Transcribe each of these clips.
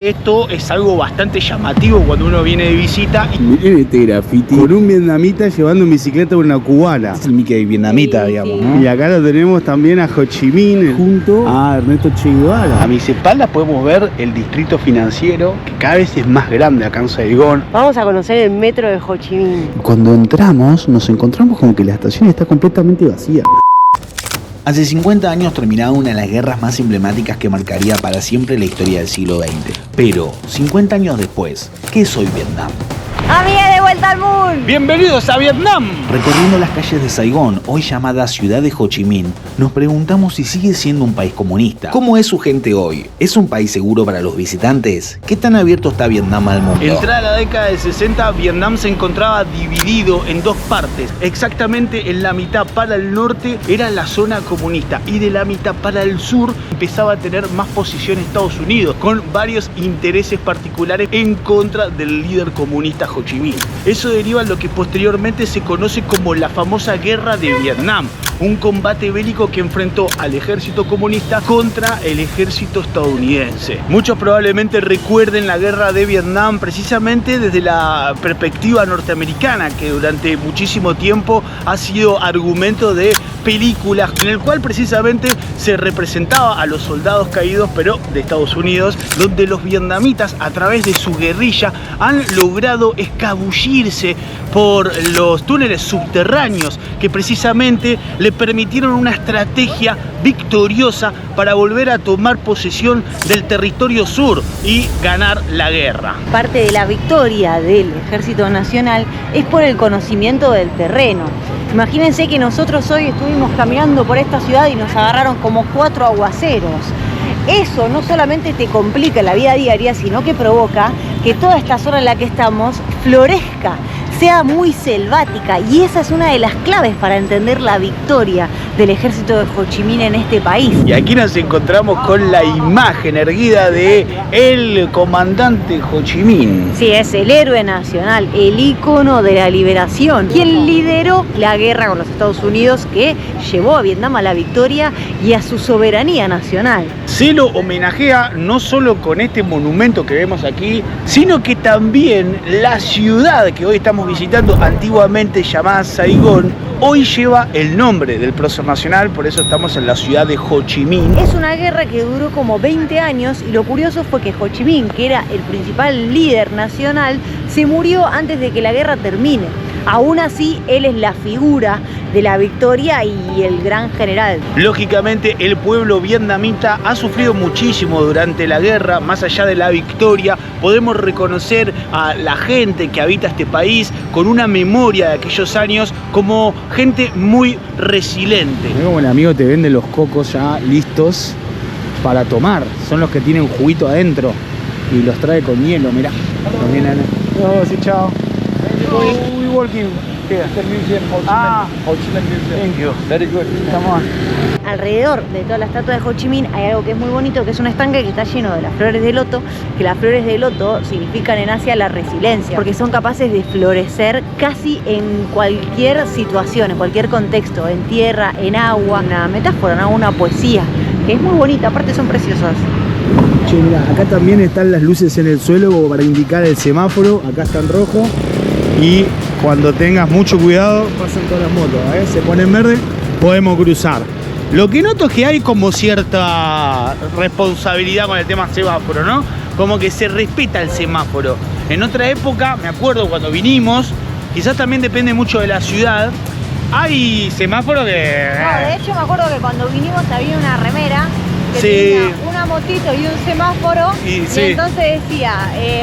Esto es algo bastante llamativo cuando uno viene de visita. Miren este graffiti con un vietnamita llevando en bicicleta una cubana. Es el Mickey vietnamita, digamos, ¿no? Y acá lo tenemos también a Ho Chi Minh junto a Ernesto Che Guevara. A mis espaldas podemos ver el distrito financiero, que cada vez es más grande acá en Saigón. Vamos a conocer el metro de Ho Chi Minh. Cuando entramos, nos encontramos como que la estación está completamente vacía. Hace 50 años terminaba una de las guerras más emblemáticas que marcaría para siempre la historia del siglo XX. Pero, 50 años después, ¿qué es hoy Vietnam? ¡Amiga, de vuelta al mundo! ¡Bienvenidos a Vietnam! Recorriendo las calles de Saigón, hoy llamada Ciudad de Ho Chi Minh, nos preguntamos si sigue siendo un país comunista. ¿Cómo es su gente hoy? ¿Es un país seguro para los visitantes? ¿Qué tan abierto está Vietnam al mundo? Entrada la década del 60, Vietnam se encontraba dividido en dos partes. Exactamente en la mitad para el norte era la zona comunista y de la mitad para el sur empezaba a tener más posición Estados Unidos, con varios intereses particulares en contra del líder comunista Ho Chi Minh. Eso deriva en lo que posteriormente se conoce como la famosa Guerra de Vietnam, un combate bélico que enfrentó al ejército comunista contra el ejército estadounidense. Muchos probablemente recuerden la Guerra de Vietnam precisamente desde la perspectiva norteamericana, que durante muchísimo tiempo ha sido argumento de películas en el cual precisamente se representaba a los soldados caídos, pero de Estados Unidos, donde los vietnamitas a través de su guerrilla han logrado escabullirse por los túneles subterráneos que precisamente le permitieron una estrategia victoriosa para volver a tomar posesión del territorio sur y ganar la guerra. Parte de la victoria del Ejército Nacional es por el conocimiento del terreno. Imagínense que nosotros hoy estuvimos caminando por esta ciudad y nos agarraron como 4 aguaceros. Eso no solamente te complica la vida diaria, sino que provoca que toda esta zona en la que estamos florezca, sea muy selvática, y esa es una de las claves para entender la victoria del ejército de Ho Chi Minh en este país. Y aquí nos encontramos con la imagen erguida de el comandante Ho Chi Minh. Sí, es el héroe nacional, el ícono de la liberación, quien lideró la guerra con los Estados Unidos que llevó a Vietnam a la victoria y a su soberanía nacional. Se lo homenajea no solo con este monumento que vemos aquí, sino que también la ciudad que hoy estamos visitando, antiguamente llamada Saigón, hoy lleva el nombre del prócer nacional, por eso estamos en la ciudad de Ho Chi Minh. Es una guerra que duró como 20 años y lo curioso fue que Ho Chi Minh, que era el principal líder nacional, se murió antes de que la guerra termine. Aún así, él es la figura de la victoria y el gran general. Lógicamente, el pueblo vietnamita ha sufrido muchísimo durante la guerra. Más allá de la victoria, podemos reconocer a la gente que habita este país con una memoria de aquellos años como gente muy resiliente. Mirá como el amigo te vende los cocos ya listos para tomar. Son los que tienen juguito adentro y los trae con hielo, mirá. Oh, sí, chao. We working here. The museum, Ho Chi Minh Museum. Thank you. Very good. Come on. Alrededor de toda la estatua de Ho Chi Minh hay algo que es muy bonito, que es un estanque que está lleno de las flores de loto, que las flores de loto significan en Asia la resiliencia, porque son capaces de florecer casi en cualquier situación, en cualquier contexto, en tierra, en agua, una metáfora, ¿no? Una poesía, que es muy bonita, aparte son preciosas. Che, mirá, acá también están las luces en el suelo como para indicar el semáforo. Acá está en rojo. Y cuando tengas mucho cuidado, pasan todas las motos, se pone en verde, podemos cruzar. Lo que noto es que hay como cierta responsabilidad con el tema semáforo, ¿no? Como que se respeta el semáforo. En otra época, me acuerdo cuando vinimos, quizás también depende mucho de la ciudad, hay semáforos que... No, de hecho me acuerdo que cuando vinimos había una remera que sí, tenía una motito y un semáforo y sí, entonces decía,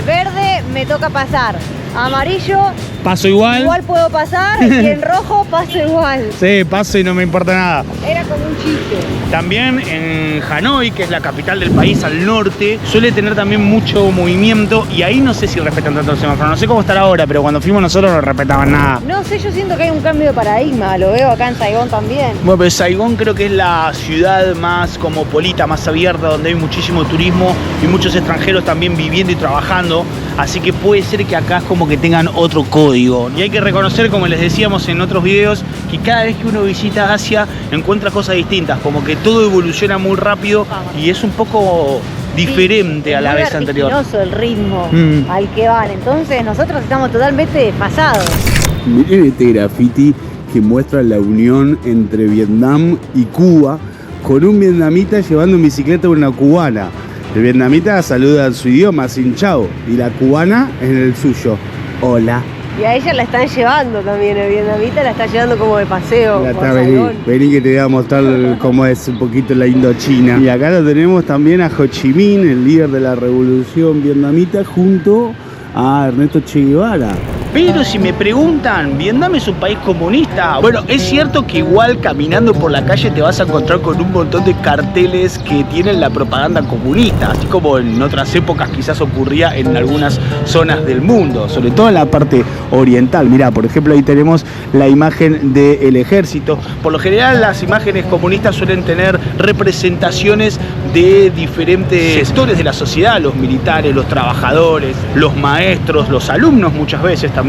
verde me toca pasar, amarillo paso igual puedo pasar y en rojo paso igual. Sí, paso y no me importa nada. Era como un chiste. También en Hanoi, que es la capital del país al norte, suele tener también mucho movimiento y ahí no sé si respetan tanto el semáforo. No sé cómo estará ahora, pero cuando fuimos nosotros no respetaban nada. No sé, yo siento que hay un cambio de paradigma, lo veo acá en Saigón también. Bueno, pero Saigón creo que es la ciudad más cosmopolita, más abierta, donde hay muchísimo turismo y muchos extranjeros también viviendo y trabajando. Así que puede ser que acá como que tengan otro código. Y hay que reconocer, como les decíamos en otros videos, que cada vez que uno visita Asia encuentra cosas distintas, como que todo evoluciona muy rápido y es un poco diferente a la muy vez anterior. vertiginoso el ritmo al que van, entonces nosotros estamos totalmente desfasados. Miren este graffiti que muestra la unión entre Vietnam y Cuba, con un vietnamita llevando en bicicleta a una cubana. El vietnamita saluda en su idioma, sin chao, y la cubana en el suyo. Hola. Y a ella la están llevando también, el vietnamita la está llevando como de paseo. Vení que te voy a mostrar cómo es un poquito la Indochina. Y acá lo tenemos también a Ho Chi Minh, el líder de la revolución vietnamita, junto a Ernesto Che Guevara. Pero si me preguntan, ¿Vietnam es un país comunista? Bueno, es cierto que igual caminando por la calle te vas a encontrar con un montón de carteles que tienen la propaganda comunista, así como en otras épocas quizás ocurría en algunas zonas del mundo, sobre todo en la parte oriental. Mirá, por ejemplo, ahí tenemos la imagen del ejército. Por lo general las imágenes comunistas suelen tener representaciones de diferentes sectores de la sociedad, los militares, los trabajadores, los maestros, los alumnos muchas veces también.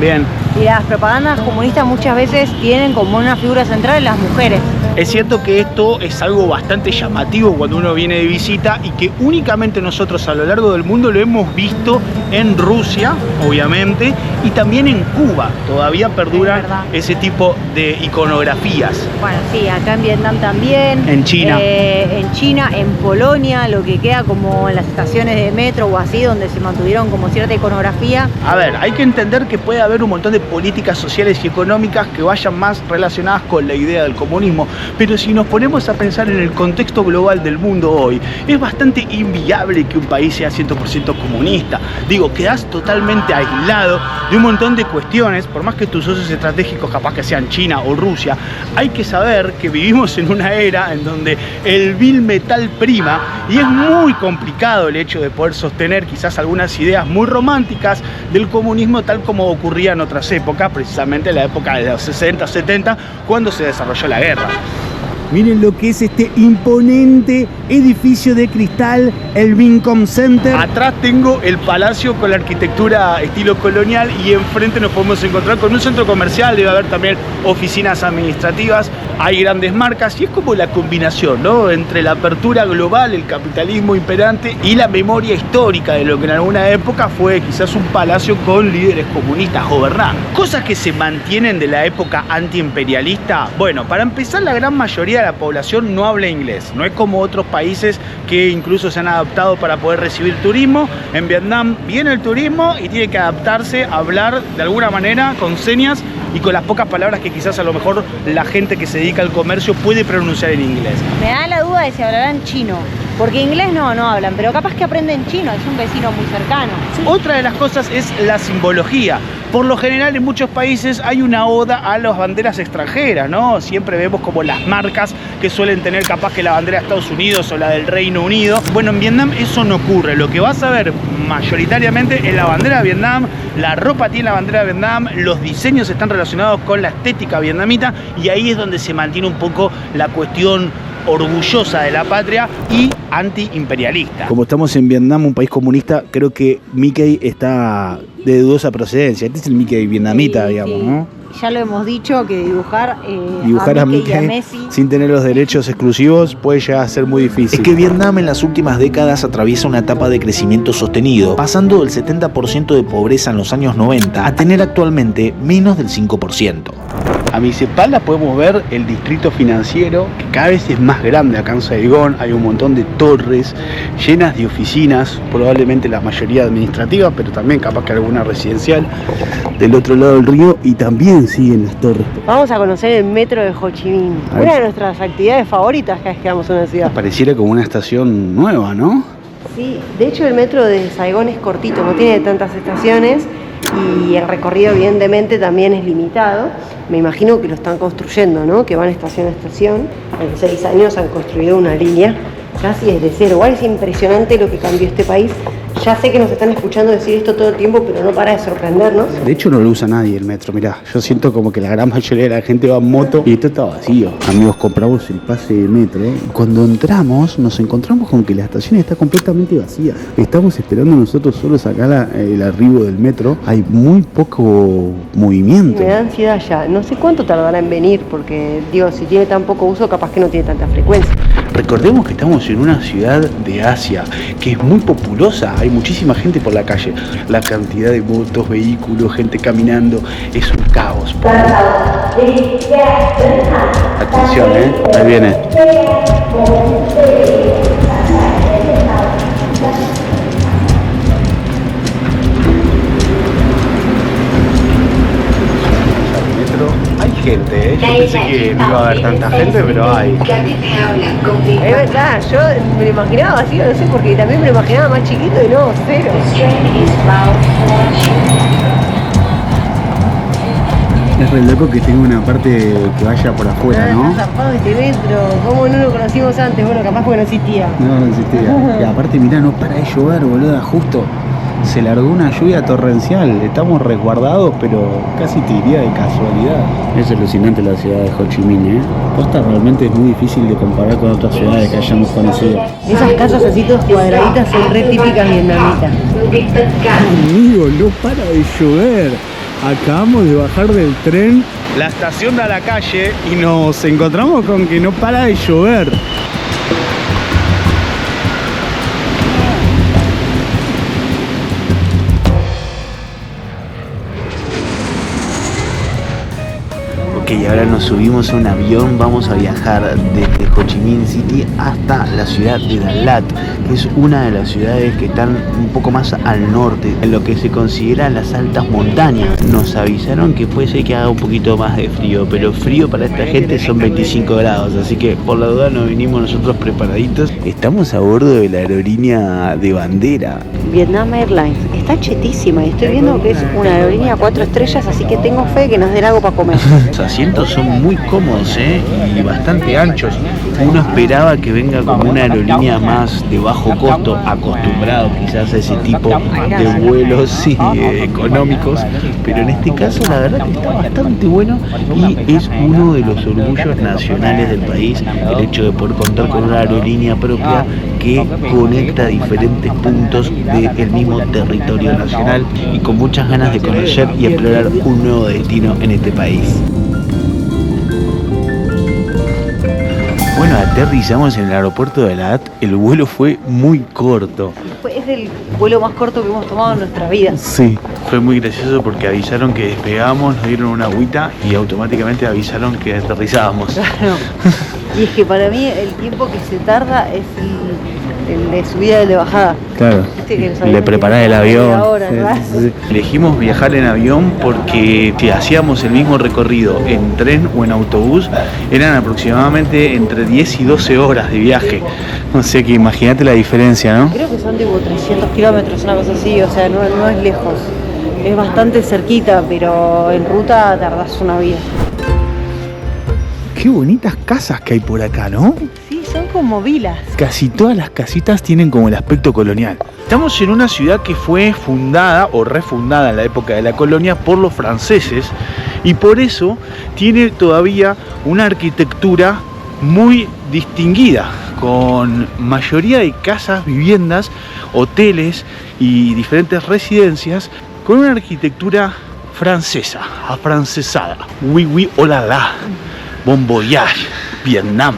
Y las propagandas comunistas muchas veces tienen como una figura central las mujeres. Es cierto que esto es algo bastante llamativo cuando uno viene de visita y que únicamente nosotros a lo largo del mundo lo hemos visto en Rusia, obviamente, y también en Cuba. Todavía perduran ese tipo de iconografías. Bueno, sí, acá en Vietnam también. En China. En China, en Polonia, lo que queda como en las estaciones de metro o así, donde se mantuvieron como cierta iconografía. A ver, hay que entender que puede haber un montón de políticas sociales y económicas que vayan más relacionadas con la idea del comunismo. Pero si nos ponemos a pensar en el contexto global del mundo hoy, es bastante inviable que un país sea 100% comunista. Digo, quedás totalmente aislado de un montón de cuestiones, por más que tus socios estratégicos capaz que sean China o Rusia. Hay que saber que vivimos en una era en donde el vil metal prima y es muy complicado el hecho de poder sostener quizás algunas ideas muy románticas del comunismo tal como ocurría en otras épocas, precisamente en la época de los 60, 70, cuando se desarrolló la guerra. Miren lo que es este imponente edificio de cristal, el Vincom Center. Atrás tengo el palacio con la arquitectura estilo colonial y enfrente nos podemos encontrar con un centro comercial, debe haber también oficinas administrativas, hay grandes marcas y es como la combinación, ¿no?, entre la apertura global, el capitalismo imperante y la memoria histórica de lo que en alguna época fue quizás un palacio con líderes comunistas gobernando. Cosas que se mantienen de la época antiimperialista. Bueno, para empezar, la gran mayoría de la población no habla inglés, no es como otros países que incluso se han adaptado para poder recibir turismo. En Vietnam viene el turismo y tiene que adaptarse a hablar de alguna manera con señas y con las pocas palabras que quizás a lo mejor la gente que se dedica al comercio puede pronunciar en inglés. Me da la duda de si hablarán chino, porque inglés no hablan, pero capaz que aprenden chino, es un vecino muy cercano. Otra de las cosas es la simbología. Por lo general en muchos países hay una oda a las banderas extranjeras, ¿no? Siempre vemos como las marcas que suelen tener capaz que la bandera de Estados Unidos o la del Reino Unido. Bueno, en Vietnam eso no ocurre. Lo que vas a ver mayoritariamente es la bandera de Vietnam, la ropa tiene la bandera de Vietnam, los diseños están relacionados con la estética vietnamita y ahí es donde se mantiene un poco la cuestión orgullosa de la patria y antiimperialista. Como estamos en Vietnam, un país comunista, creo que Mickey está de dudosa procedencia. Este es el Mickey vietnamita, digamos, ¿no? Ya lo hemos dicho que dibujar a Mickey y a Messi sin tener los derechos exclusivos puede llegar a ser muy difícil. Es que Vietnam en las últimas décadas atraviesa una etapa de crecimiento sostenido, pasando del 70% de pobreza en los años 90 a tener actualmente menos del 5%. A mis espaldas podemos ver el distrito financiero, que cada vez es más grande acá en Saigón. Hay un montón de torres llenas de oficinas, probablemente la mayoría administrativas, pero también capaz que alguna residencial. Del otro lado del río y también siguen las torres. Vamos a conocer el metro de Ho Chi Minh, una de nuestras actividades favoritas cada vez que vamos a una ciudad. Pareciera como una estación nueva, ¿no? Sí, de hecho el metro de Saigón es cortito, no tiene tantas estaciones y el recorrido evidentemente también es limitado. Me imagino que lo están construyendo, ¿no? Que van estación a estación. En 6 años han construido una línea casi desde cero. Igual es impresionante lo que cambió este país. Ya sé que nos están escuchando decir esto todo el tiempo, pero no para de sorprendernos. De hecho no lo usa nadie el metro, mirá. Yo siento como que la gran mayoría de la gente va en moto y esto está vacío. Amigos, compramos el pase de metro. Cuando entramos nos encontramos con que la estación está completamente vacía. Estamos esperando nosotros solos acá el arribo del metro. Hay muy poco movimiento. Me da ansiedad ya. No sé cuánto tardará en venir, porque digo, si tiene tan poco uso, capaz que no tiene tanta frecuencia. Recordemos que estamos en una ciudad de Asia que es muy populosa, hay muchísima gente por la calle. La cantidad de motos, vehículos, gente caminando, es un caos. Atención, ahí viene. Hay gente, yo pensé que no iba a haber tanta gente, pero hay. Es verdad, yo me lo imaginaba vacío, no sé, porque también me lo imaginaba más chiquito y no, cero. Es re loco que tenga una parte que vaya por afuera, ¿no? Está zarpado este metro, ¿cómo no lo conocimos antes? Bueno, capaz porque no existía. No existía. Y aparte, mirá, no para de llover, boluda, justo. Se largó una lluvia torrencial. Estamos resguardados, pero casi te diría de casualidad. Es alucinante la ciudad de Ho Chi Minh, ¿eh? Posta realmente es muy difícil de comparar con otras ciudades que hayamos conocido. Esas casas así todas cuadraditas son re típicas vietnamitas. Amigo, no para de llover. Acabamos de bajar del tren. La estación da a la calle Y nos encontramos con que no para de llover. Ok, ahora nos subimos a un avión, vamos a viajar desde Ho Chi Minh City hasta la ciudad de Đà Lạt, que es una de las ciudades que están un poco más al norte, en lo que se considera las altas montañas. Nos avisaron que puede ser que haga un poquito más de frío, pero frío para esta gente son 25 grados, así que por la duda nos vinimos nosotros preparaditos. Estamos a bordo de la aerolínea de bandera. Vietnam Airlines está chetísima y estoy viendo que es una aerolínea 4 estrellas, así que tengo fe que nos den algo para comer. Los asientos son muy cómodos, y bastante anchos. Uno esperaba que venga como una aerolínea más de bajo costo, acostumbrado quizás a ese tipo de vuelos económicos, pero en este caso la verdad que está bastante bueno y es uno de los orgullos nacionales del país, el hecho de poder contar con una aerolínea propia que conecta diferentes puntos del mismo territorio nacional y con muchas ganas de conocer y explorar un nuevo destino en este país. Bueno, aterrizamos en el aeropuerto de Đà Lạt, el vuelo fue muy corto. Es el vuelo más corto que hemos tomado en nuestra vida. Sí, fue muy gracioso porque avisaron que despegamos, nos dieron una agüita y automáticamente avisaron que aterrizábamos. Claro. Y es que para mí el tiempo que se tarda es el de subida y el de bajada. Claro. Le preparar el avión. Ahora, Sí. Elegimos viajar en avión porque si hacíamos el mismo recorrido en tren o en autobús, eran aproximadamente entre 10 y 12 horas de viaje. O sea que imagínate la diferencia, ¿no? Creo que son tipo 300 kilómetros, una cosa así, o sea, no es lejos. Es bastante cerquita, pero en ruta tardás una vida. Qué bonitas casas que hay por acá, ¿no? Sí, son como vilas. Casi todas las casitas tienen como el aspecto colonial. Estamos en una ciudad que fue fundada o refundada en la época de la colonia por los franceses y por eso tiene todavía una arquitectura muy distinguida, con mayoría de casas, viviendas, hoteles y diferentes residencias con una arquitectura francesa, afrancesada. Oui, oui, hola, la. Bon voyage, Vietnam.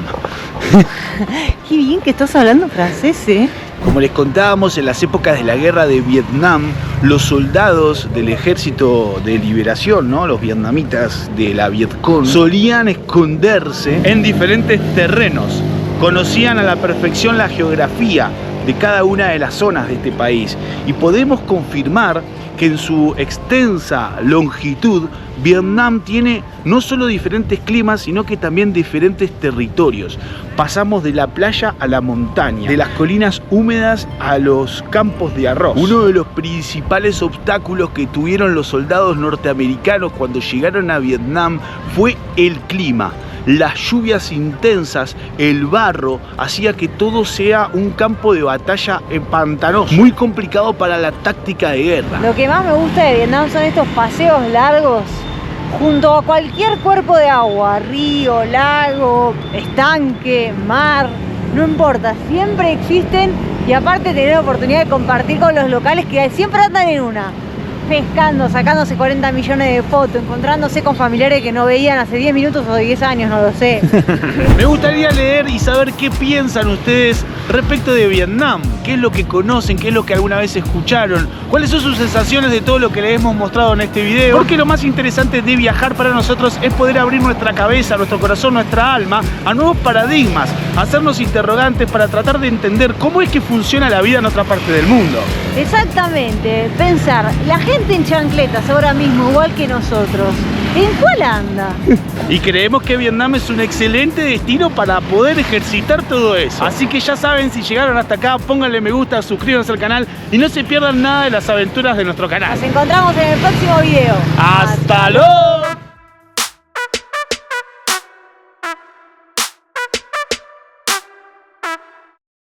Qué bien que estás hablando francés, ¿eh? Como les contábamos, en las épocas de la guerra de Vietnam, los soldados del ejército de liberación, ¿no? Los vietnamitas de la Vietcong, solían esconderse en diferentes terrenos. Conocían a la perfección la geografía de cada una de las zonas de este país y podemos confirmar que en su extensa longitud Vietnam tiene no solo diferentes climas, sino que también diferentes territorios. Pasamos de la playa a la montaña, de las colinas húmedas a los campos de arroz. Uno de los principales obstáculos que tuvieron los soldados norteamericanos cuando llegaron a Vietnam fue el clima. las lluvias intensas, el barro, hacía que todo sea un campo de batalla pantanoso, muy complicado para la táctica de guerra. Lo que más me gusta de Vietnam son estos paseos largos junto a cualquier cuerpo de agua, río, lago, estanque, mar, no importa, siempre existen y aparte tener la oportunidad de compartir con los locales que siempre andan en una, pescando, sacándose 40 millones de fotos, encontrándose con familiares que no veían hace 10 minutos o 10 años, no lo sé. Me gustaría leer y saber qué piensan ustedes respecto de Vietnam, qué es lo que conocen, qué es lo que alguna vez escucharon, cuáles son sus sensaciones de todo lo que les hemos mostrado en este video, porque lo más interesante de viajar para nosotros es poder abrir nuestra cabeza, nuestro corazón, nuestra alma a nuevos paradigmas, hacernos interrogantes para tratar de entender cómo es que funciona la vida en otra parte del mundo. Exactamente, pensar, la gente en chancletas ahora mismo, igual que nosotros, ¿en cuál anda? Y creemos que Vietnam es un excelente destino para poder ejercitar todo eso. Así que ya saben, si llegaron hasta acá, pónganle me gusta, suscríbanse al canal y no se pierdan nada de las aventuras de nuestro canal. Nos encontramos en el próximo video. ¡Hasta luego!